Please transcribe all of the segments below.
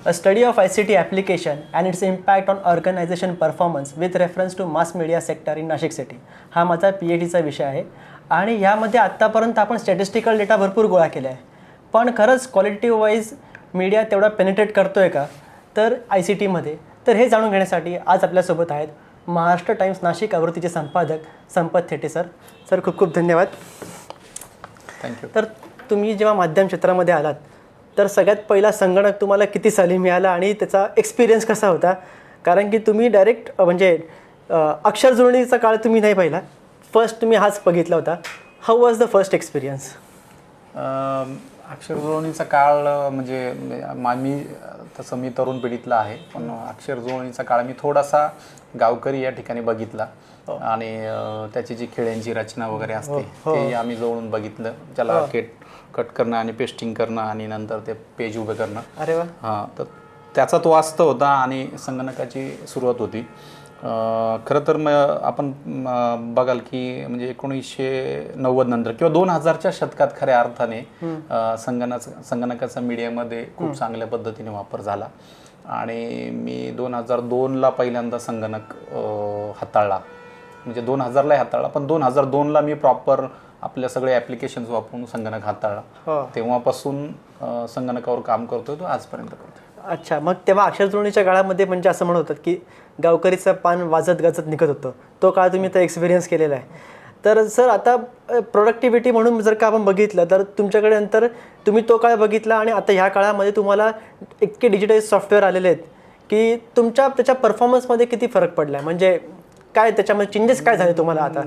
A study of ICT application and its impact on organization performance with reference to mass media sector in Nashik city हा माझा PhDचा विषय आहे. आणि यामध्ये आत्तापर्यंत आपण स्टॅटिस्टिकल डेटा भरपूर गोळा केला आहे, पण खरंच क्वालिटिव्ह वाईज मीडिया तेवढा पेनिट्रेट करतो आहे का तर ICTमध्ये, तर हे जाणून घेण्यासाठी आज आपल्यासोबत आहेत महाराष्ट्र टाइम्स नाशिक आवृत्तीचे संपादक संपत थेटे सर. सर खूप खूप धन्यवाद. थँक्यू. तर तुम्ही जेव्हा माध्यम क्षेत्रामध्ये आलात तर सगळ्यात पहिला संगणक तुम्हाला किती साली मिळाला आणि त्याचा एक्सपिरियन्स कसा होता? कारण की तुम्ही डायरेक्ट म्हणजे अक्षर जुळणीचा काळ तुम्ही नाही पाहिला, फर्स्ट तुम्ही हाच बघितला होता. How was the first experience? अक्षर जुळवणीचा काळ म्हणजे मी तरुण पिढीतला आहे, पण अक्षर जुळवणीचा काळ मी थोडासा गावकरी या ठिकाणी बघितला. आणि त्याची जी खेळ्यांची रचना वगैरे असते ते आम्ही जवळून बघितलं. ज्याला कट करणं आणि पेस्टिंग करणं आणि नंतर ते पेज उभे करणं. अरे वा. हां, तर त्याचा तो वास्तव होता आणि संगणकाची सुरुवात होती. खरं तर आपण बघाल की म्हणजे 1990 नंतर किंवा 2000च्या शतकात खऱ्या अर्थाने संगणकाचा मीडियामध्ये खूप चांगल्या पद्धतीने वापर झाला. आणि मी 2002ला पहिल्यांदा संगणक हाताळला. म्हणजे 2000ला हाताळला, पण 2002ला मी प्रॉपर आपल्या सगळे ॲप्लिकेशन्स वापरून संगणक हाताळला. तेव्हापासून संगणकावर काम करतोय तो आजपर्यंत करतोय. अच्छा, मग तेव्हा अक्षर जुळणीच्या काळामध्ये म्हणजे असं म्हणत होतं की गावकरीचं पान वाजत गाजत निघत होतं, तो काळ तुम्ही तर एक्सपिरियन्स केलेला आहे. तर सर आता प्रोडक्टिव्हिटी म्हणून जर का आपण बघितलं तर तुमच्याकडे नंतर तुम्ही तो काळ बघितला आणि आता ह्या काळामध्ये तुम्हाला इतके डिजिटाईज सॉफ्टवेअर आलेले आहेत की त्याच्या परफॉर्मन्समध्ये किती फरक पडला आहे? म्हणजे काय त्याच्यामध्ये चेंजेस काय झाले तुम्हाला आता?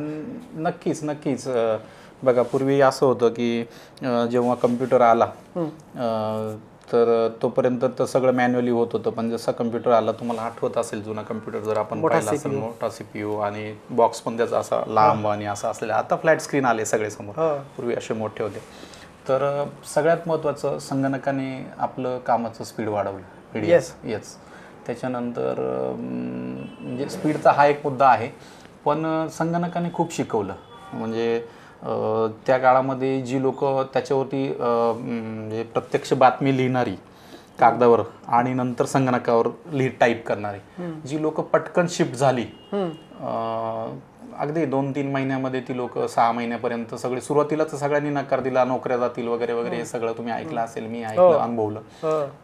नक्कीच. बघा, पूर्वी असं होतं की जेव्हा कम्प्युटर आला तर तोपर्यंत तर सगळं मॅन्युअली होत होतं, पण जसा कम्प्युटर आला, तुम्हाला आठवत असेल जुना कम्प्युटर जर आपण पाहिला असेल, मोठा CPU आणि बॉक्स पण त्याचा असा लांब आणि असा असलेला. आता फ्लॅट स्क्रीन आले सगळे समोर, पूर्वी असे मोठे होते. तर सगळ्यात महत्त्वाचं संगणकाने आपलं कामाचं स्पीड वाढवलं. येस. त्याच्यानंतर म्हणजे स्पीडचा हा एक मुद्दा आहे, पण संगणकाने खूप शिकवलं. म्हणजे त्या काळामध्ये जी लोक त्याच्यावरती म्हणजे प्रत्यक्ष बातमी लिहिणारी कागदावर आणि नंतर संगणकावर टाईप करणारी जी लोक पटकन शिफ्ट झाली, अगदी 2-3 महिन्यामध्ये ती लोक 6 महिन्यापर्यंत सगळे, सुरुवातीला तर सगळ्यांनी नकार दिला, नोकऱ्या जातील वगैरे वगैरे, हे सगळं तुम्ही ऐकलं असेल, मी ऐकलं, अनुभवलं.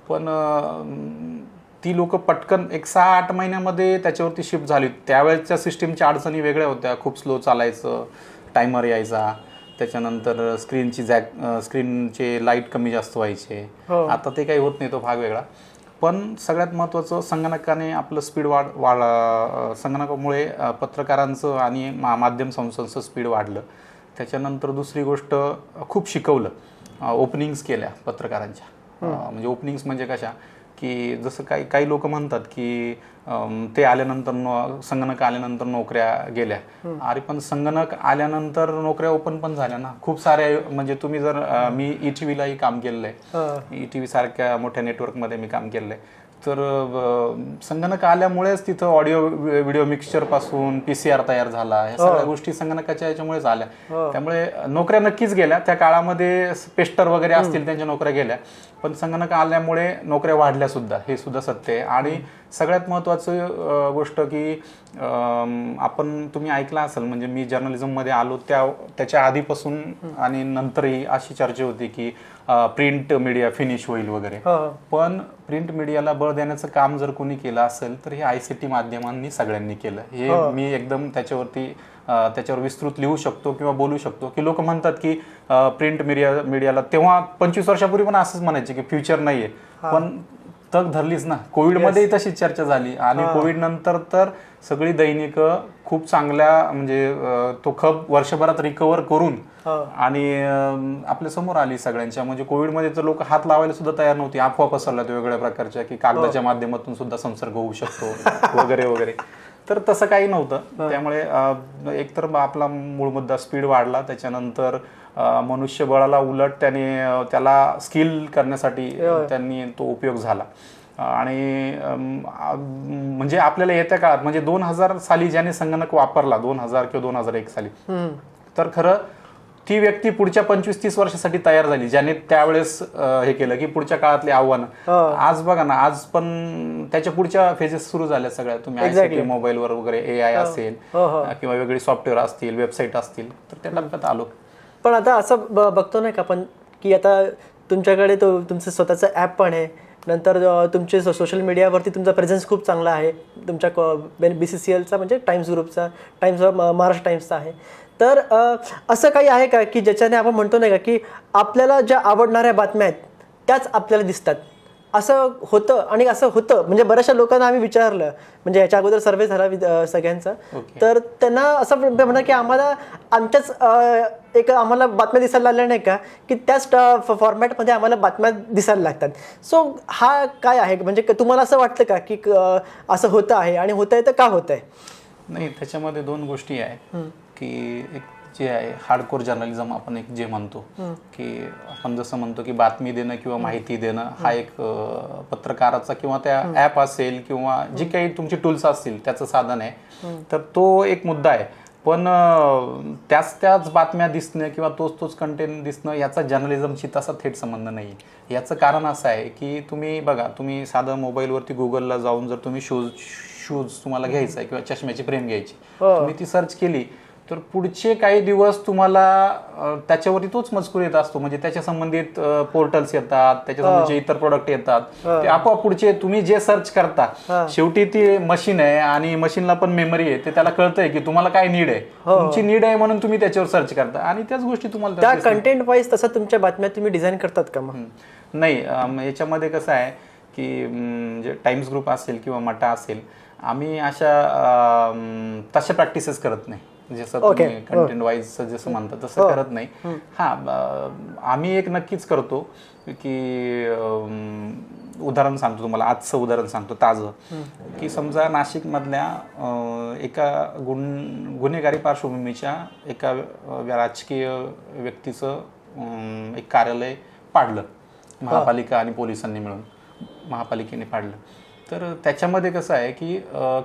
पण ती लोक पटकन 6-8 महिन्यामध्ये त्याच्यावरती शिफ्ट झाली. त्यावेळेच्या सिस्टीमच्या अडचणी वेगळ्या होत्या, खूप स्लो चालायचं, टायमर यायचा, त्याच्यानंतर स्क्रीनचे लाईट कमी जास्त व्हायचे. आता ते काही होत नाही, तो भाग वेगळा. पण सगळ्यात महत्त्वाचं संगणकाने आपलं स्पीड संगणकामुळे पत्रकारांचं आणि माध्यम संस्थांचं स्पीड वाढलं. त्याच्यानंतर दुसरी गोष्ट, खूप शिकवलं, ओपनिंग्स केल्या पत्रकारांच्या. म्हणजे ओपनिंग्स म्हणजे कशा की जसं काही लोक म्हणतात की ते आल्यानंतर संगणक आल्यानंतर नोकऱ्या गेल्या. अरे पण संगणक आल्यानंतर नोकऱ्या ओपन पण झाल्या ना खूप साऱ्या. म्हणजे तुम्ही जर मी ETVलाही काम केलेलं आहे, ETV सारख्या मोठ्या नेटवर्कमध्ये मी काम केलेलं आहे. तर संगणक आल्यामुळेच तिथं ऑडिओ व्हिडिओ मिक्सचर पासून PCR तयार झाला, ह्या सगळ्या गोष्टी संगणकाच्या याच्यामुळेच आल्या. त्यामुळे नोकऱ्या नक्कीच गेल्या. त्या काळामध्ये पेस्टर वगैरे असतील त्यांच्या नोकऱ्या गेल्या, पण संगणक आल्यामुळे नोकऱ्या वाढल्या सुद्धा, हे सुद्धा सत्य आहे. आणि सगळ्यात महत्त्वाचं गोष्ट की तुम्ही ऐकलं असेल, म्हणजे मी जर्नलिझममध्ये आलो त्याच्या आधीपासून आणि नंतरही अशी चर्चा होती की प्रिंट मीडिया फिनिश होईल वगैरे. पण प्रिंट मीडियाला बळ देण्याचं काम जर कोणी केलं असेल तर हे ICT माध्यमांनी सगळ्यांनी केलं. हे मी एकदम त्याच्यावर विस्तृत लिहू शकतो किंवा बोलू शकतो की लोक म्हणतात की प्रिंट मीडियाला तेव्हा 25 वर्षापूर्वी पण असंच म्हणायचे की फ्युचर नाहीये, पण तग धरलीच ना. कोविडमध्येही तशीच चर्चा झाली आणि कोविड नंतर तर सगळी दैनिक खूप चांगल्या म्हणजे तो खप वर्षभरात रिकवर करून आणि आपल्या समोर आली सगळ्यांच्या. म्हणजे कोविडमध्ये तर लोक हात लावायला सुद्धा तयार नव्हती, अफवा पसरल्या वेगवेगळ्या प्रकारच्या की कागदाच्या माध्यमातून सुद्धा संसर्ग होऊ शकतो वगैरे वगैरे. तर तसं काही नव्हतं. त्यामुळे एकतर आपला मूळ मुद्दा स्पीड वाढला, त्याच्यानंतर मनुष्यबळाला उलट त्याला स्किल करण्यासाठी त्यांनी तो उपयोग झाला. आणि म्हणजे आपल्याला येत्या काळात म्हणजे 2000 साली ज्याने संगणक वापरला, 2000 किंवा 2001 साली, तर खरं ती व्यक्ती पुढच्या 25-30 वर्षासाठी तयार झाली, ज्याने त्यावेळेस हे केलं की पुढच्या काळातली आव्हानं. आज बघा ना, आज पण त्याच्या पुढच्या फेजेस सुरू झाल्या सगळ्या. तुम्ही ICT मोबाईलवर वगैरे AI असेल किंवा वेगळी सॉफ्टवेअर असतील, वेबसाईट असतील, तर त्या टप्प्यात आलो. पण आता असं बघतो नाही का आपण की आता तुमच्याकडे तुमचं स्वतःचं ॲप पण आहे, नंतर तुमचे सोशल मीडियावरती तुमचा प्रेझेन्स खूप चांगला आहे, तुमच्या BCCLचा म्हणजे टाइम्स ग्रुपचा, टाइम्स महाराष्ट्र टाइम्सचा आहे. तर असं काही आहे का की ज्याच्याने आपण म्हणतो नाही का की आपल्याला ज्या आवडणाऱ्या बातम्या आहेत त्याच आपल्याला दिसतात, असं होतं? आणि असं होतं म्हणजे बऱ्याचशा लोकांना आम्ही विचारलं, म्हणजे याच्या अगोदर सर्वे झाला सगळ्यांचा, तर त्यांना असं म्हणणं की आम्हाला आमच्याच एक आम्हाला बातम्या दिसायला लागल्या नाही का की त्याच फॉर्मॅटमध्ये आम्हाला बातम्या दिसायला लागतात. सो हा काय आहे, म्हणजे तुम्हाला असं वाटतं का की असं होतं आहे, आणि होत आहे तर का होत आहे? नाही, त्याच्यामध्ये 2 गोष्टी आहेत की एक जे आहे हार्डकोर जर्नलिझम आपण एक जे म्हणतो की आपण जसं म्हणतो की बातमी देणं किंवा माहिती देणं हा एक पत्रकाराचा किंवा त्या ॲप असेल किंवा जी काही तुमची टूल्स असतील त्याचं साधन आहे, तर तो एक मुद्दा आहे. पण त्याच बातम्या दिसणं किंवा तोच कंटेंट दिसणं याचा जर्नलिझमशी तसा थेट संबंध नाही. याचं कारण असं आहे की तुम्ही बघा, तुम्ही साधं मोबाईलवरती गुगलला जाऊन जर तुम्ही शूज तुम्हाला घ्यायचा आहे किंवा चष्म्याची फ्रेम घ्यायची, तुम्ही ती सर्च केली तर पुढचे काही दिवस तुम्हाला त्याच्यावरती तोच मजकूर येत असतो. म्हणजे त्याच्या संबंधित पोर्टल्स येतात, त्याच्या संबंधित इतर प्रोडक्ट येतात, ते आपोआप पुढचे तुम्ही जे सर्च करता, शेवटी ती मशीन आहे आणि मशीनला पण मेमरी आहे, ते त्याला कळतंय की तुम्हाला काय नीड आहे, तुमची नीड आहे म्हणून तुम्ही त्याच्यावर सर्च करता आणि त्याच गोष्टी तुम्हाला त्या कंटेंट वाईज तसं तुमच्या बातम्या तुम्ही डिझाईन करतात का? मग नाही, याच्यामध्ये कसं आहे की म्हणजे टाइम्स ग्रुप असेल किंवा मटा असेल, आम्ही तशा प्रॅक्टिसेस करत नाही. जसं तुम्ही कंटेंट वाईज जसं म्हणता तसं करत नाही. आम्ही एक नक्कीच करतो की उदाहरण सांगतो तुम्हाला, आजचं उदाहरण सांगतो ताजं, की समजा नाशिक मधल्या एका गुन्हेगारी पार्श्वभूमीच्या एका राजकीय व्यक्तीचं एक कार्यालय पाडलं, महापालिका आणि पोलिसांनी मिळून महापालिकेने पाडलं. तर त्याच्यामध्ये कसं आहे की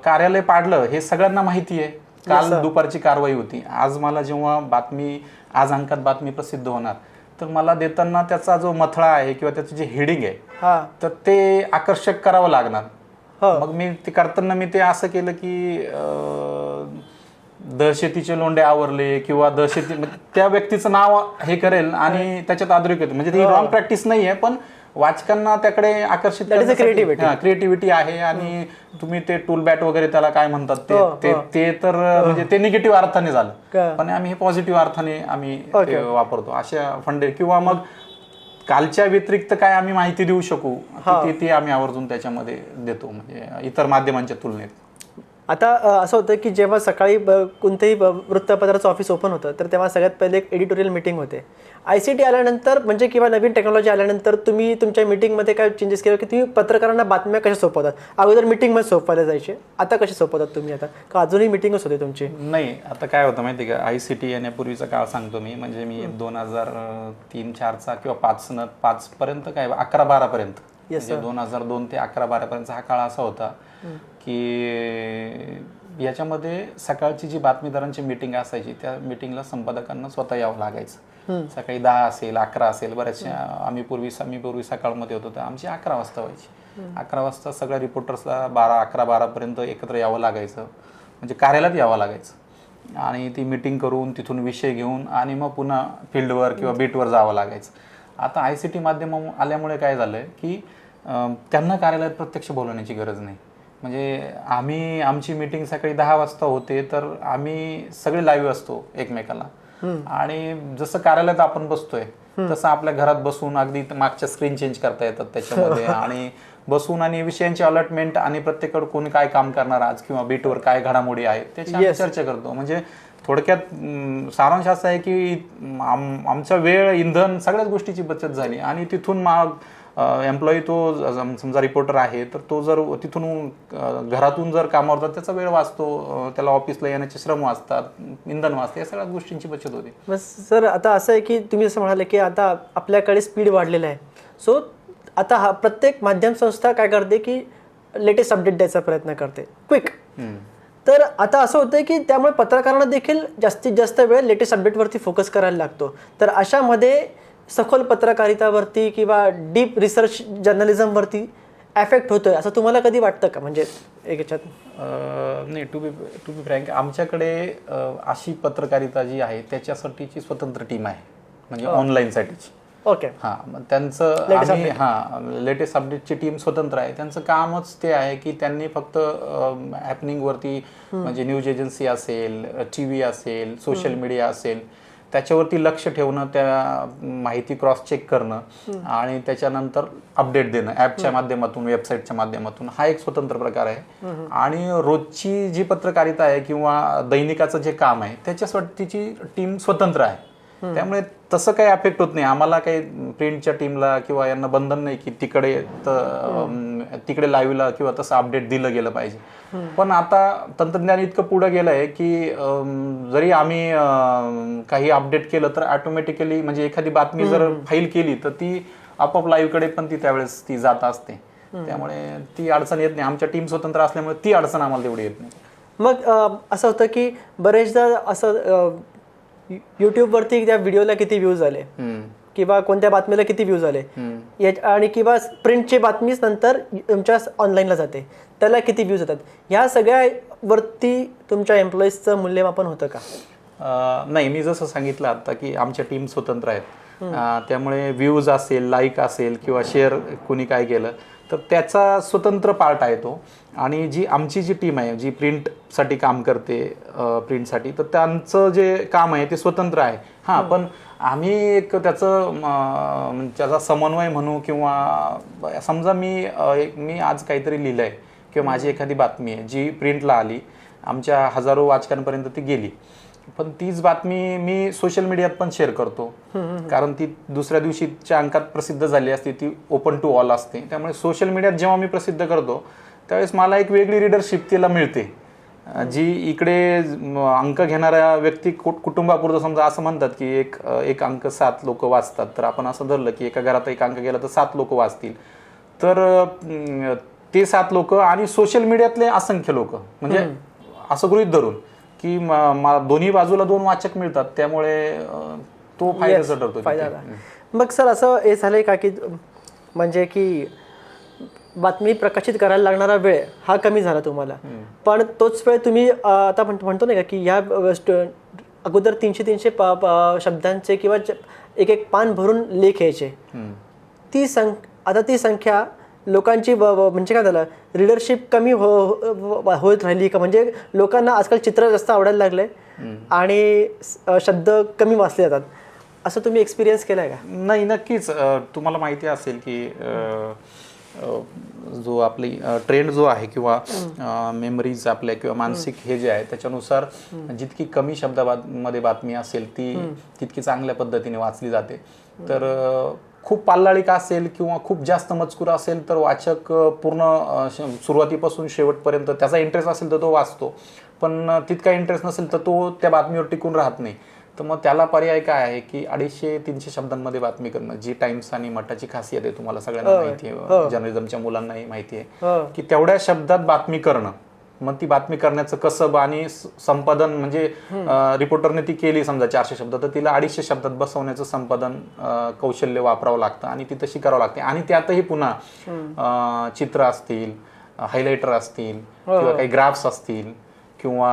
कार्यालय पाडलं हे सगळ्यांना माहिती आहे, काल दुपारची कारवाई होती. आज मला जेव्हा आज अंकात बातमी प्रसिद्ध होणार, तर मला देताना त्याचा जो मथळा आहे किंवा त्याचं जे हेडिंग आहे तर ते आकर्षक करावं लागणार. मग मी ते करताना मी ते असं केलं की दहशतीचे लोंढे आवरले किंवा त्या व्यक्तीचं नाव हे करेल आणि त्याच्यात अधोरेखित येतं. म्हणजे ती रॉंग प्रॅक्टिस नाहीये, पण वाचकांना त्याकडे आकर्षित क्रिएटिव्हिटी आहे. आणि तुम्ही ते टूल बॅट वगैरे त्याला काय म्हणतात ते तर म्हणजे ते निगेटिव्ह अर्थाने झालं, पण आम्ही हे पॉझिटिव्ह अर्थाने आम्ही वापरतो अशा फंडे. किंवा मग कालच्या व्यतिरिक्त काय आम्ही माहिती देऊ शकू ती आम्ही आवर्जून त्याच्यामध्ये देतो, म्हणजे इतर माध्यमांच्या तुलनेत. आता असं होतं की जेव्हा सकाळी कोणत्याही वृत्तपत्राचं ऑफिस ओपन होतं तर तेव्हा सगळ्यात पहिले एक एडिटोरियल मीटिंग होते. ICT आल्यानंतर म्हणजे किंवा नवीन टेक्नॉलॉजी आल्यानंतर तुम्ही तुमच्या मीटिंगमध्ये काय चेंजेस केले की तुम्ही पत्रकारांना बातम्या कशा सोपवतात? अगोदर मीटिंगमध्ये सोपवायला जायचे, आता कसे सोपवतात तुम्ही? आता का अजूनही मीटिंगच होते तुमची? नाही, आता काय होतं माहिती का, ICT येण्यापूर्वीचा काळ सांगतो मी. म्हणजे मी 2003-04चा किंवा 5 पर्यंत काय 11-12 पर्यंत, म्हणजे 2002 ते 11-12 पर्यंतचा हा काळ असा होता की याच्यामध्ये सकाळची जी बातमीदारांची मीटिंग असायची त्या मीटिंगला संपादकांना स्वतः यावं लागायचं. सकाळी 10 असेल 11 असेल, बऱ्याचशा आम्ही पूर्वी सकाळमध्ये होतो तर आमची 11 वाजता व्हायची. 11 वाजता सगळ्या रिपोर्टर्सला 11-12 पर्यंत एकत्र यावं लागायचं, म्हणजे कार्यालयात यावं लागायचं आणि ती मीटिंग करून तिथून विषय घेऊन आणि मग पुन्हा फील्डवर किंवा बीटवर जावं लागायचं. आता ICT माध्यम आल्यामुळे काय झालंय की त्यांना कार्यालयात प्रत्यक्ष बोलवण्याची गरज नाही. म्हणजे आमची मीटिंग सकाळी 10 वाजता होते तर आम्ही सगळे लाईव्ह असतो एकमेकाला, आणि जसं कार्यालयात आपण बसतोय तसं आपल्या घरात बसून अगदी मागच्या स्क्रीन चेंज करता येतात त्याच्यामध्ये आणि बसून आणि विषयांची अलॉटमेंट आणि प्रत्येकाकडे कोणी काय काम करणार आज किंवा बीटवर काय घडामोडी आहेत त्याची चर्चा करतो. म्हणजे थोडक्यात सारांश असा आहे की आमचा वेळ, इंधन, सगळ्याच गोष्टीची बचत झाली. आणि तिथून एम्प्लॉई तो समजा रिपोर्टर आहे तर तो जर तिथून घरातून जर कामावर जातो त्याचा वेळ वाचतो, त्याला ऑफिसला येण्याचे श्रम वाचतात, इंधन वाचते, या सगळ्या गोष्टींची बचत होते. बस सर, आता असं आहे की तुम्ही जसं म्हणाले की आता आपल्याकडे स्पीड वाढलेला आहे. सो आता हा प्रत्येक माध्यम संस्था काय करते की लेटेस्ट अपडेट द्यायचा प्रयत्न करते, क्विक. तर आता असं होतं की त्यामुळे पत्रकारांना देखील जास्तीत जास्त वेळ लेटेस्ट अपडेटवरती फोकस करायला लागतो. तर अशामध्ये सखोल पत्रकारितावरती किंवा डीप रिसर्च जर्नलिझमवरती एफेक्ट होतोय असं तुम्हाला कधी वाटतं का? म्हणजे एक याच्यात नाही, टू बी फ्रँक, आमच्याकडे अशी पत्रकारिता जी आहे त्याच्यासाठीची स्वतंत्र टीम आहे, म्हणजे ऑनलाईनसाठीची. ओके. हां, मग त्यांचं आम्ही लेटेस्ट अपडेटची टीम स्वतंत्र आहे. त्यांचं कामच ते आहे की त्यांनी फक्त हॅपनिंगवरती, म्हणजे न्यूज एजन्सी असेल, TV असेल, सोशल मीडिया असेल, त्याच्यावरती लक्ष ठेवणं, त्या माहिती क्रॉस चेक करणं आणि त्याच्यानंतर अपडेट देणं ॲपच्या माध्यमातून, वेबसाईटच्या माध्यमातून, हा एक स्वतंत्र प्रकार आहे. आणि रोजची जी पत्रकारिता आहे किंवा दैनिकाचं जे काम आहे त्याच्यासाठीची टीम स्वतंत्र आहे. त्यामुळे तसं काही अफेक्ट होत नाही आम्हाला. काही प्रिंटच्या टीमला किंवा यांना बंधन नाही की तिकडे लाईव्हला किंवा तसं अपडेट दिलं गेलं पाहिजे. पण आता तंत्रज्ञान इतकं पुढे गेलं आहे की जरी आम्ही काही अपडेट केलं तर ऑटोमॅटिकली, म्हणजे एखादी बातमी जर फाईल केली तर ती आपोआप लाईव्हकडे पण ती त्यावेळेस ती जात असते. त्यामुळे ती अडचण येत नाही. आमच्या टीम स्वतंत्र असल्यामुळे ती अडचण आम्हाला तेवढी येत नाही. मग असं होतं की बरेचदा असं यूट्यूबवरती त्या व्हिडिओला किती व्ह्यूज आले किंवा कोणत्या बातमीला किती व्ह्यूज आले, आणि किंवा प्रिंटची बातमीच नंतर तुमच्या ऑनलाईनला जाते त्याला किती व्ह्यूज येतात, ह्या सगळ्यावरती तुमच्या एम्प्लॉईजचं मूल्यमापन होतं का? नाही, मी जसं सांगितलं आता की आमच्या टीम स्वतंत्र आहेत. त्यामुळे व्ह्यूज असेल, लाईक असेल किंवा शेअर कोणी काय केलं तर त्याचा स्वतंत्र पार्ट आहे तो. आणि जी आमची जी टीम आहे जी प्रिंटसाठी काम करते, प्रिंटसाठी, तर त्यांचं जे काम आहे ते स्वतंत्र आहे. हां, पण आम्ही एक त्याचा समन्वय म्हणू, किंवा समजा मी आज काहीतरी लिहिलं आहे किंवा माझी एखादी बातमी आहे जी प्रिंटला आली, आमच्या हजारो वाचकांपर्यंत ती गेली, पण तीच बातमी मी सोशल मीडियात पण शेअर करतो कारण ती दुसऱ्या दिवशीच्या अंकात प्रसिद्ध झाली असते, ती ओपन टू ऑल असते. त्यामुळे सोशल मीडियात जेव्हा मी प्रसिद्ध करतो त्यावेळेस मला एक वेगळी रीडरशिप तिला मिळते, जी इकडे अंक घेणाऱ्या व्यक्ती कुटुंबापुरतं, समजा असं म्हणतात की एक अंक 7 लोक वाचतात, तर आपण असं धरलं की एका घरात एक अंक गेला तर 7 लोक वाचतील, तर ते 7 लोक आणि सोशल मीडियातले असंख्य लोक, म्हणजे असं गृहीत धरून की दोन्ही बाजूला 2 वाचक मिळतात, त्यामुळे तो फायद्याचा ठरतो. मग सर असं हे झालंय का की म्हणजे की बातमी प्रकाशित करायला लागणारा वेळ हा कमी झाला तुम्हाला, पण तोच वेळ तुम्ही आता म्हणतो नाही का की ह्या अगोदर 300 शब्दांचे किंवा एक पान भरून लेख यायचे, आता ती संख्या लोकांची म्हणजे काय झालं, रीडरशिप कमी होत राहिली का? म्हणजे लोकांना आजकाल चित्र जास्त आवडायला लागलंय आणि शब्द कमी वाचले जातात, असं तुम्ही एक्सपिरियन्स केलाय का? नाही, नक्कीच. तुम्हाला माहिती असेल की जो आपली ट्रेंड जो आहे किंवा मेमरीज आपल्या किंवा मानसिक हे जे आहे त्याच्यानुसार जितकी कमी शब्दामध्ये बातमी असेल ती तितकी चांगल्या पद्धतीने वाचली जाते. तर खूप पाल्लाळिक असेल किंवा खूप जास्त मजकूर असेल तर वाचक पूर्ण सुरुवातीपासून शेवटपर्यंत त्याचा इंटरेस्ट असेल तर तो वाचतो, पण तितका इंटरेस्ट नसेल तर तो त्या बातमीवर टिकून राहत नाही. तर मग त्याला पर्याय काय आहे की 250-300 शब्दांमध्ये बातमी करणं, जी टाइम्स आणि मठाची खासियत आहे, तुम्हाला सगळ्यांना माहिती आहे, जर्नलिझमच्या मुलांनाही माहिती आहे की तेवढ्या शब्दात बातमी करणं. मग ती बातमी करण्याचं कसब आणि संपादन, म्हणजे रिपोर्टरने ती केली समजा 400 शब्द, तर तिला 250 शब्दात बसवण्याचं संपादन कौशल्य वापरावं लागतं आणि ती तशी करावं लागते. आणि त्यातही पुन्हा चित्र असतील, हायलायटर असतील किंवा काही ग्राफ्स असतील किंवा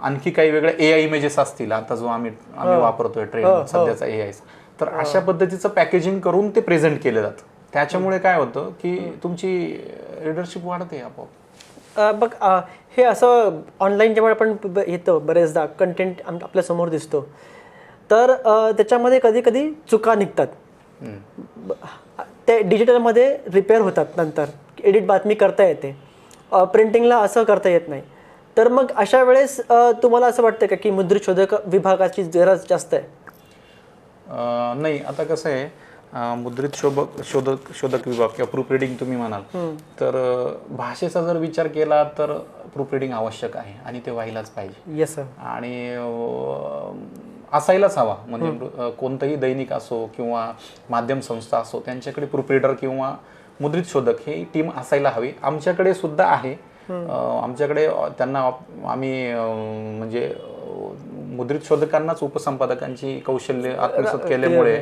आणखी काही वेगळे AI इमेजेस असतील, आता जो आम्ही वापरतोय ट्रेंड सध्याचा AI, तर अशा पद्धतीचं पॅकेजिंग करून ते प्रेझेंट केलं जातं. त्याच्यामुळे काय होतं की तुमची रीडरशिप वाढते आपोआप. बघ, हे असं ऑनलाईन जेव्हा आपण येतं बरेचदा कंटेंट आपल्या समोर दिसतो, तर त्याच्यामध्ये कधी कधी चुका निघतात, ते डिजिटलमध्ये रिपेअर होतात, नंतर एडिट बातमी करता येते, प्रिंटिंगला असं करता येत नाही. तर मग अशा वेळेस तुम्हाला असं वाटतं का की मुद्रित शोधक विभागाची गरज जास्त आहे? नाही, आता कसं आहे, मुद्रित शोधक विभाग किंवा प्रूफ रिडिंग तुम्ही म्हणाल तर भाषेचा जर विचार केला तर प्रूफ रिडिंग आवश्यक आहे आणि ते व्हायलाच पाहिजे. Yes sir. आणि असायलाच हवा, म्हणजे कोणतंही दैनिक असो किंवा माध्यम संस्था असो, त्यांच्याकडे प्रूफ रिडर किंवा मुद्रित शोधक ही टीम असायला हवी. आमच्याकडे सुद्धा आहे, आमच्याकडे त्यांना आम्ही म्हणजे मुद्रित शोधकांनाच उपसंपादकांची कौशल्य आत्मसात केल्यामुळे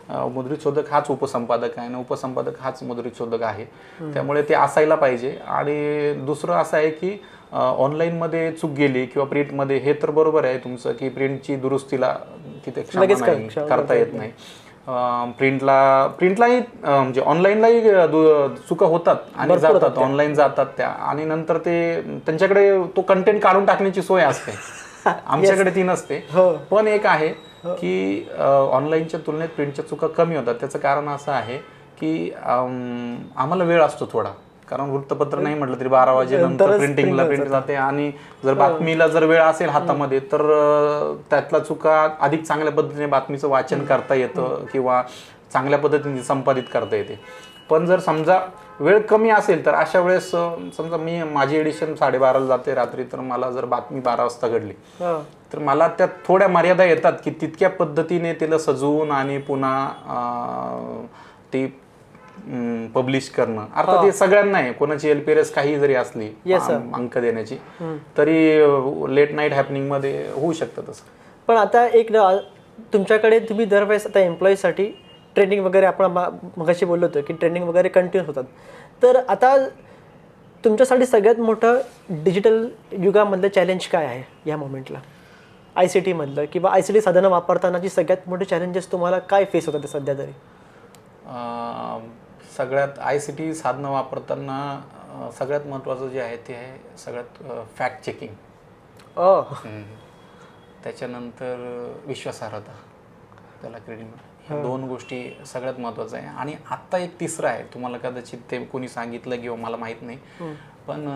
मुद्रित शोधक हाच उपसंपादक आहे आणि उपसंपादक हाच मुद्रित शोधक आहे. त्यामुळे ते असायला पाहिजे. आणि दुसरं असं आहे की ऑनलाईनमध्ये चूक गेली किंवा प्रिंटमध्ये, हे तर बरोबर आहे तुमचं की प्रिंटची दुरुस्तीला तिथे क्षमा नाही, करता येत नाही. प्रिंटलाही म्हणजे ऑनलाईनलाही चुका होतात आणि जातात, ऑनलाईन जातात त्या, आणि नंतर ते त्यांच्याकडे तो कंटेंट काढून टाकण्याची सोय असते. आमच्याकडे ती नसते. पण एक आहे की ऑनलाईनच्या तुलनेत प्रिंटच्या चुका कमी होतात. त्याचं कारण असं आहे की आम्हाला वेळ असतो थोडा, कारण वृत्तपत्र नाही म्हटलं तरी 12 वाजेनंतर प्रिंटिंगला प्रिंट जाते, आणि जर बातमीला जर वेळ असेल हातामध्ये तर त्यातला चुका अधिक चांगल्या पद्धतीने बातमीचं वाचन करता येतं किंवा चांगल्या पद्धतीने संपादित करता येते. पण जर समजा वेळ कमी असेल तर अशा वेळेस समजा माझी एडिशन 12:30ला जाते रात्री, तर मला जर बातमी 12 वाजता घडली तर मला त्यात थोड्या मर्यादा येतात की तितक्या पद्धतीने तिला सजवून आणि पुन्हा ती पब्लिश करणं. अर्थात हे सगळ्यांना आहे, कोणाची LPRS काही जरी असली अंक देण्याची तरी लेट नाईट हॅपनिंग मध्ये होऊ शकतं तसं. पण आता एक तुमच्याकडे तुम्ही दरवेळेस आता एम्प्लॉईसाठी ट्रेनिंग वगैरे, आपण मगाशी बोललो होतो की ट्रेनिंग वगैरे कंटिन्यू होतात, तर आता तुमच्यासाठी सगळ्यात मोठं डिजिटल युगामधलं चॅलेंज काय आहे या मोमेंटला, ICT मधलं किंवा ICT साधनं वापरतानाची सगळ्यात मोठे चॅलेंजेस तुम्हाला काय फेस होतात सध्या तरी? सगळ्यात ICT साधनं वापरताना सगळ्यात महत्त्वाचं जे आहे ते आहे सगळ्यात फॅक्ट चेकिंग, त्याच्यानंतर विश्वासार्हता, त्याला क्रेडिट. ह्या 2 गोष्टी सगळ्यात महत्त्वाचं आहे. आणि आत्ता एक तिसरं आहे, तुम्हाला कदाचित ते कोणी सांगितलं किंवा मला माहीत नाही, पण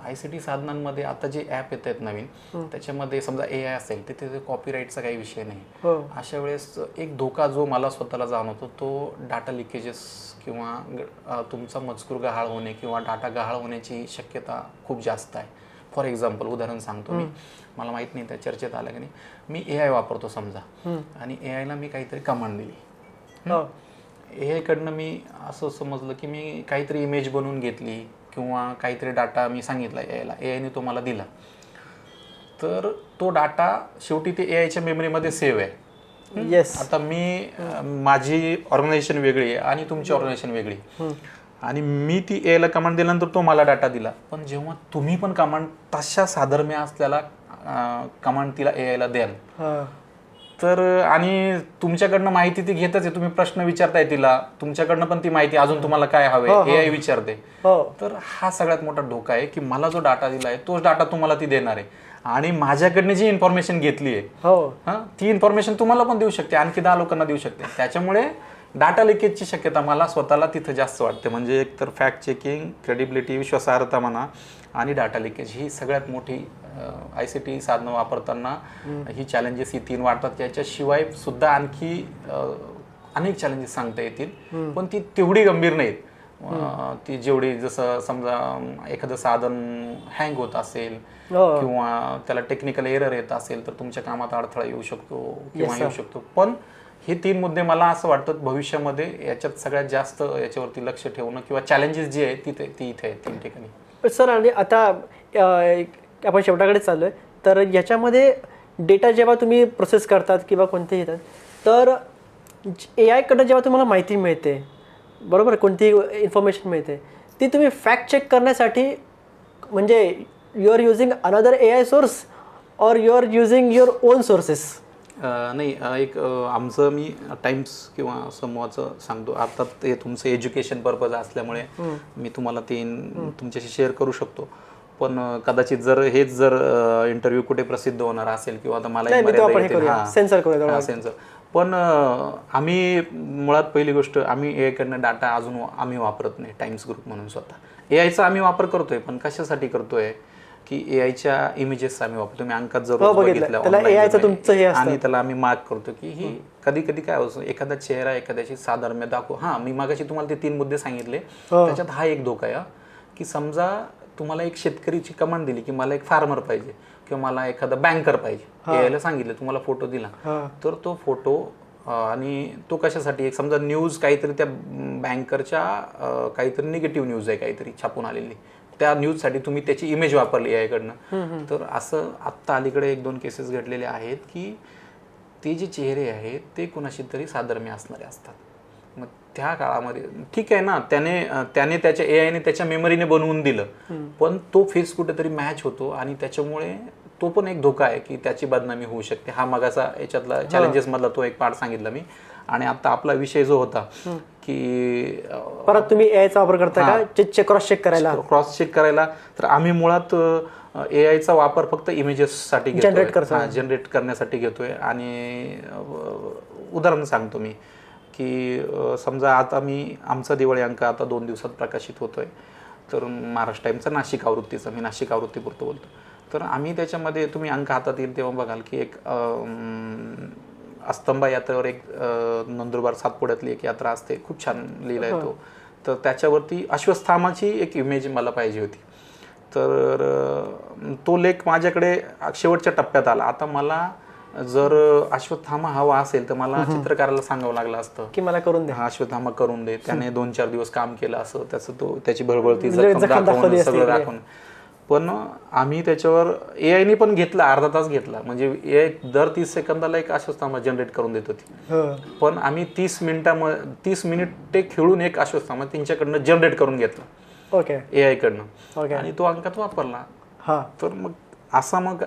ICT साधनांमध्ये आता जे ॲप येत आहेत नवीन, त्याच्यामध्ये समजा AI असेल तिथे कॉपीराईटचा काही विषय नाही. अशा वेळेस एक धोका जो मला स्वतःला जाणवतो तो डाटा लिकेजेस किंवा तुमचा मजकूर गहाळ होणे किंवा डाटा गहाळ होण्याची शक्यता खूप जास्त आहे. फॉर एक्झाम्पल उदाहरण सांगतो मी, मला माहित नाही त्या चर्चेत आलं की नाही, मी AI वापरतो समजा, आणि AIला मी काहीतरी कमांड दिली, AI कडनं मी असं समजलं की मी काहीतरी इमेज बनवून घेतली किंवा काहीतरी डाटा मी सांगितला AIला, AIने तो मला दिला, तर तो डाटा शेवटी ते AIच्या मेमरीमध्ये सेव्ह आहे. आता माझी ऑर्गनायझेशन वेगळी आहे आणि तुमची ऑर्गनायझेशन वेगळी, आणि मी ती AIला कमांड दिल्यानंतर तो मला डाटा दिला, पण जेव्हा तुम्ही पण कमांड तशा साधर्म्य असलेला कमांड तिला AIला द्याल तर, आणि तुमच्याकडनं माहिती ती घेतच आहे, तुम्ही प्रश्न विचारताय तिला, तुमच्याकडनं पण ती माहिती अजून तुम्हाला काय हवे AI विचारते, तर हा सगळ्यात मोठा धोका आहे की मला जो डाटा दिला आहे तोच डाटा तुम्हाला ती देणार आहे, आणि माझ्याकडनं जी इन्फॉर्मेशन घेतली आहे ती इन्फॉर्मेशन तुम्हाला पण देऊ शकते, आणखी 10 लोकांना देऊ शकते. त्याच्यामुळे डाटा लिकेजची शक्यता मला स्वतःला तिथं जास्त वाटते. म्हणजे एकतर फॅक्ट चेकिंग, क्रेडिबिलिटी, विश्वासार्हता म्हणा, आणि डाटा लिकेज, ही सगळ्यात मोठी ICT साधनं वापरताना ही चॅलेंजेस ही 3 वाटतात. याच्याशिवाय सुद्धा आणखी अनेक चॅलेंजेस सांगता येतील, पण ती तेवढी गंभीर नाहीत. ती जेवढी, जसं समजा एखादं साधन हँग होत असेल किंवा त्याला टेक्निकल एरर येत असेल तर तुमच्या कामात अडथळा येऊ शकतो किंवा येऊ शकतो. पण हे 3 मुद्दे मला असं वाटतं भविष्यामध्ये याच्यात सगळ्यात जास्त याच्यावरती लक्ष ठेवणं किंवा चॅलेंजेस जी आहेत ती इथे आहेत 3 ठिकाणी. सर, आणि आता आपण शेवटाकडे चाललोय, तर याच्यामध्ये डेटा जेव्हा तुम्ही प्रोसेस करतात किंवा कोणतेही येतात, तर AI कडनं जेव्हा तुम्हाला माहिती मिळते, बरोबर, कोणती इन्फॉर्मेशन मिळते, ती तुम्ही फॅक्ट चेक करण्यासाठी म्हणजे you are using another AI source or you are using your own sources? नाही, एक आमचं मी टाइम्स किंवा समूहाचं सांगतो. अर्थात ते तुमचं एज्युकेशन पर्पज असल्यामुळे मी तुम्हाला ते तुमच्याशी शेअर करू शकतो, पण कदाचित जर इंटरव्ह्यू कुठे प्रसिद्ध होणार असेल किंवा आता मला सेन्सर, पण आम्ही मुळात पहिली गोष्ट, आम्ही AI कडनं डाटा अजून आम्ही वापरत नाही. टाइम्स ग्रुप म्हणून स्वतः AIचा आम्ही वापर करतोय, पण कशासाठी करतोय की AIच्या इमेजेस आम्ही वापरतो. मी अंकात जर बघितलं आणि त्याला आम्ही मार्क करतो की ही कधी कधी काय होतं, एखादा चेहरा एखाद्याची साधर्म्य दाखव. मी मागाशी तुम्हाला ते 3 मुद्दे सांगितले, त्याच्यात हा एक धोका आहे की समजा तुम्हाला एक शेतकरीची कमांड दिली की मला एक फार्मर पाहिजे किंवा मला एखादा बँकर पाहिजे, AIला सांगितलं, तुम्हाला फोटो दिला, तर तो फोटो आणि तो कशासाठी, एक समजा न्यूज काहीतरी त्या बँकरच्या काहीतरी निगेटिव्ह न्यूज आहे काहीतरी छापून आलेली, त्या न्यूजसाठी तुम्ही त्याची इमेज वापरली AI कडनं. तर असं आत्ता अलीकडे 1-2 केसेस घडलेले आहेत की ते जे चेहरे आहेत ते कुणाशी तरी साधर्म्य असणारे असतात. मग त्या काळामध्ये ठीक आहे ना, त्याने त्याच्या AIने त्याच्या मेमरीने बनवून दिलं, पण तो फेस कुठेतरी मॅच होतो आणि त्याच्यामुळे तो पण एक धोका आहे की त्याची बदनामी होऊ शकते. हा मगाचा याच्यातला चॅलेंजेस मधला तो एक पार्ट सांगितला मी. आणि आता आपला विषय जो होता की परत तुम्ही AIचा वापर करता का क्रॉस चेक करायला? तर आम्ही मुळात AIचा वापर फक्त इमेजेससाठी जनरेट करण्यासाठी घेतोय. आणि उदाहरण सांगतो मी की समजा आता आमचा दिवाळी अंक आता 2 दिवसात प्रकाशित होतोय, तर महाराष्ट्र टाइमचा नाशिक आवृत्तीचा, मी नाशिक आवृत्तीपुरतं बोलतो. तर आम्ही त्याच्यामध्ये तुम्ही अंक हातात येईल तेव्हा बघाल की एक अस्तंबा यात्रेवर एक नंदुरबार सातपुड्यातली एक यात्रा असते, खूप छान लिहिला आहे तो. तर त्याच्यावरती अश्वत्थामाची एक इमेज मला पाहिजे होती. तर तो लेख माझ्याकडे शेवटच्या टप्प्यात आला. आता मला जर अश्वत्थामा हवा असेल तर मला चित्रकाराला सांगावं लागलं असतं की मला करून दे, अश्वत्थामा करून दे. त्याने 2-4 दिवस काम केलं असं, त्याची भळभळती दाखवून सगळं दाखवून. पण आम्ही त्याच्यावर AIने पण घेतला, अर्धा तास घेतला. म्हणजे AI दर 30 सेकंदाला एक अश्वत्थामा जनरेट करून देत होती. पण आम्ही 30 मिनिटे खेळून एक अश्वत्थामा त्यांच्याकडनं जनरेट करून घेतला AI कडनं आणि तो अंकात वापरला. तर मग असा मग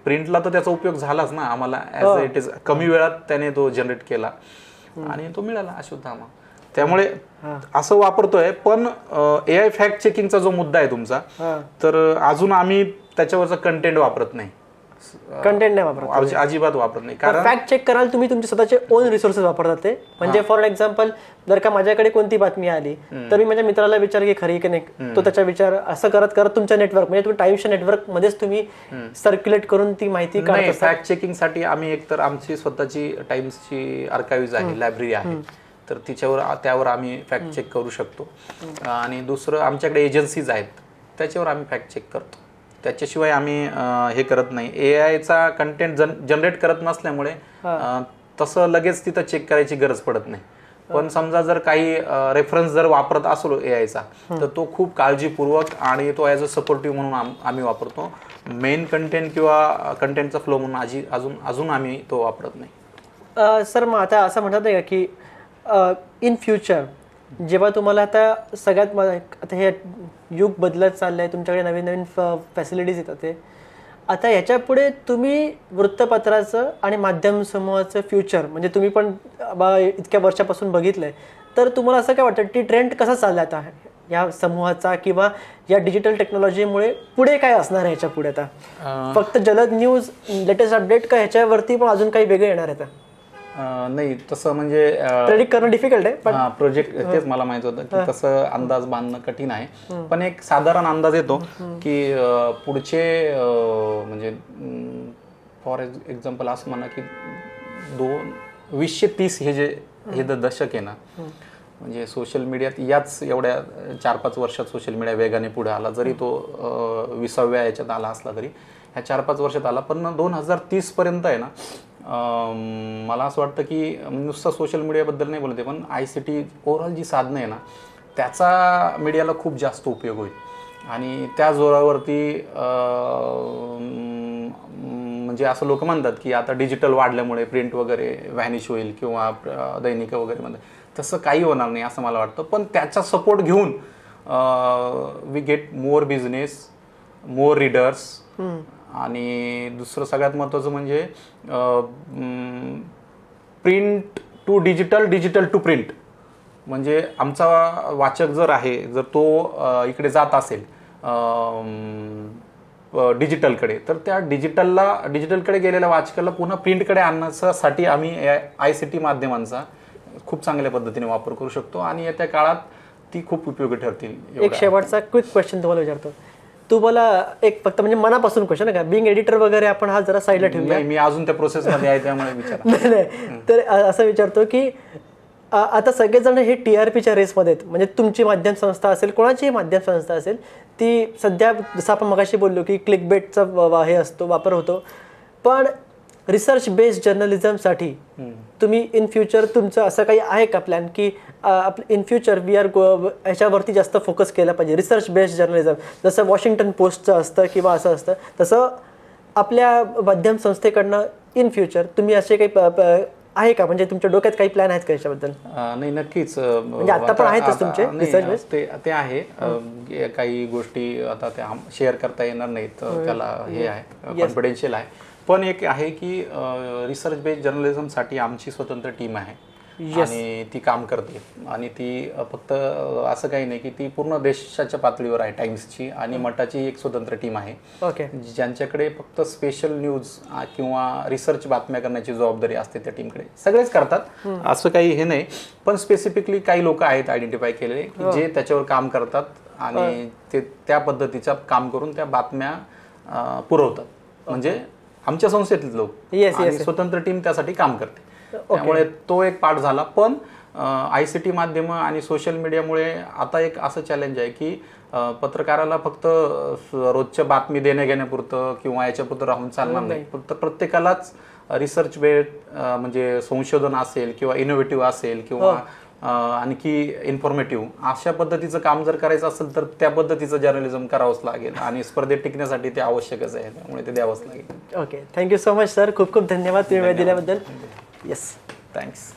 प्रिंटला तर त्याचा उपयोग झालाच ना आम्हाला. ॲज इट इज कमी वेळात त्याने तो जनरेट केला आणि तो मिळाला अश्वत्थामा. त्यामुळे असं वापरतोय. पण AI फॅक्ट चेकिंगचा जो मुद्दा आहे तुमचा, तर अजून आम्ही त्याच्यावरचा कंटेंट वापरत नाही, अजिबात वापरत नाही. कारण फॅक्ट चेक कराल तुम्ही तुमचे स्वतःचे ओन रिसोर्सेस वापरतात ते. म्हणजे फॉर एक्झाम्पल जर का माझ्याकडे कोणती बातमी आली तर मी माझ्या मित्राला विचार की खरी की नाही, तो त्याचा विचार असं करत करत तुमच्या नेटवर्क म्हणजे तुम्ही टाइम्सच्या नेटवर्क मध्येच तुम्ही सर्क्युलेट करून ती माहिती काढता. फॅक्ट चेकिंग साठी आम्ही एकतर आमची स्वतःची टाइम्सची आर्काइव्ज आहे, लायब्ररी आहे, तर त्यावर आम्ही फॅक्ट चेक करू शकतो. आणि दुसरं आमच्याकडे एजन्सीज आहेत, त्याच्यावर आम्ही फॅक्ट चेक करतो. त्याच्याशिवाय आम्ही हे करत नाही. AIचा कंटेंट जनरेट करत नसल्यामुळे तसं लगेच तिथं चेक करायची गरज पडत नाही. पण समजा जर काही रेफरन्स जर वापरत असलो AIचा, तर तो खूप काळजीपूर्वक आणि तो ॲज अ सपोर्टिव्ह म्हणून आम्ही वापरतो. मेन कंटेंट किंवा कंटेंटचा फ्लो म्हणून अजून आम्ही तो वापरत नाही. सर मग आता असं म्हणतात नाही का की इन फ्युचर जेव्हा तुम्हाला आता सगळ्यात आता हे युग बदलत चाललं आहे, तुमच्याकडे नवीन नवीन फॅसिलिटीज येतात ते, आता ह्याच्या पुढे तुम्ही वृत्तपत्राचं आणि माध्यम समूहाचं फ्युचर म्हणजे तुम्ही पण इतक्या वर्षापासून बघितलंय, तर तुम्हाला असं काय वाटतं की ट्रेंड कसा चालला आता या समूहाचा किंवा या डिजिटल टेक्नॉलॉजीमुळे पुढे काय असणार आहे ह्याच्या पुढे? आता फक्त जलद न्यूज लेटेस्ट अपडेट का ह्याच्यावरती पण अजून काही वेगळे येणार आहे? नाही, तसं म्हणजे प्रेडिक्ट करणं डिफिकल्ट आहे. पण प्रोजेक्ट तेच मला माहित होतं की तसं अंदाज बांधणं कठीण आहे. पण एक साधारण अंदाज येतो की पुढचे म्हणजे फॉर एक्झाम्पल असं म्हणा की 2030 हे दशक आहे ना, म्हणजे सोशल मीडियात याच एवढ्या 4-5 वर्षात सोशल मीडिया वेगाने पुढे आला. जरी तो 20व्या याच्यात आला असला तरी ह्या 4-5 वर्षात आला. पण 2030 पर्यंत आहे ना, मला असं वाटतं की नुसतं सोशल मीडियाबद्दल नाही बोलते, पण ICT ओव्हरऑल जी साधनं आहे ना, त्याचा मीडियाला खूप जास्त उपयोग होईल. आणि त्या जोरावरती म्हणजे असं लोक म्हणतात की आता डिजिटल वाढल्यामुळे प्रिंट वगैरे व्हॅनिश होईल किंवा दैनिक वगैरे मध्ये, तसं काही होणार नाही असं मला वाटतं. पण त्याचा सपोर्ट घेऊन we get more business, more readers. आणि दुसरं सगळ्यात महत्त्वाचं म्हणजे print to digital, digital to print. म्हणजे आमचा वाचक जर आहे, जर तो इकडे जात असेल डिजिटलकडे, तर त्या डिजिटलकडे गेलेल्या वाचकाला पुन्हा प्रिंटकडे आणण्यासाठी आम्ही ICT माध्यमांचा खूप चांगल्या पद्धतीने वापर करू शकतो आणि येत्या काळात ती खूप उपयोगी ठरतील. एक शेवटचा क्विक क्वेश्चन तुम्हाला विचारतो. तुम्हाला एक फक्त म्हणजे मनापासून क्वेश्चन का, बिंग एडिटर वगैरे आपण हा जरा साईडला ठेवूया. मी अजून त्या प्रोसेसमध्ये आहे त्यामुळे विचार नाही. तर असं विचारतो की आता सगळेजण हे TRPच्या रेसमध्ये आहेत. म्हणजे तुमची माध्यम संस्था असेल, कोणाचीही माध्यम संस्था असेल, ती सध्या जसं आपण मगाशी बोललो की क्लिकबेटचा हे असतो, वापर होतो. पण रिसर्च बेस्ड जर्नलिझमसाठी तुम्ही इन फ्युचर तुमचं असं काही आहे का प्लॅन की इन फ्युचर वी आर ह्याच्यावरती जास्त फोकस केला पाहिजे, रिसर्च बेस्ड जर्नलिझम जसं वॉशिंग्टन पोस्टचं असतं किंवा असं असतं तसं आपल्या माध्यम संस्थेकडनं इन फ्युचर तुम्ही असे काही आहे का, म्हणजे तुमच्या डोक्यात काही प्लॅन आहेत का याच्याबद्दल? नाही, नक्कीच. म्हणजे आता पण आहेतच तुमचे रिसर्च बेस्ड? ते आहे. काही गोष्टी आता त्या शेअर करता येणार नाहीत, त्याला हे आहे, कॉन्फिडेन्शियल आहे. पण एक आहे की रिसर्च बेस्ड जर्नलिझमसाठी आमची स्वतंत्र टीम आहे आणि ती काम करते. आणि ती फक्त असं काही नाही की ती पूर्ण देशाच्या पातळीवर आहे. टाइम्सची आणि मटाची एक स्वतंत्र टीम आहे, ओके, ज्यांच्याकडे फक्त स्पेशल न्यूज किंवा रिसर्च बातम्या करण्याची जबाबदारी असते त्या टीमकडे. सगळेच करतात असं काही हे नाही, पण स्पेसिफिकली काही लोक आहेत आयडेंटिफाय केलेले की जे त्याच्यावर काम करतात आणि ते त्या पद्धतीचं काम करून त्या बातम्या पुरवतात. म्हणजे आमच्या संस्थेतील लोक, आणि स्वतंत्र टीम त्यासाठी काम करते. त्यामुळे तो एक पार्ट झाला. पण ICT माध्यम आणि सोशल मीडियामुळे आता एक असं चॅलेंज आहे की पत्रकाराला फक्त रोजच्या बातमी देण्या घेण्यापुरतं किंवा याच्यापुरतं राहून चालणार नाही. फक्त प्रत्येकालाच रिसर्च बेस्ड म्हणजे संशोधन असेल किंवा इनोव्हेटिव्ह असेल किंवा आणखी इन्फॉर्मेटिव्ह अशा पद्धतीचं काम जर करायचं असेल तर त्या पद्धतीचं जर्नलिझम करावंच लागेल आणि स्पर्धेत टिकण्यासाठी ते आवश्यकच आहे, त्यामुळे ते द्यावंच लागेल. Okay, thank you so much sir, खूप खूप धन्यवाद तुम्ही वेळ दिल्याबद्दल. Yes, thanks.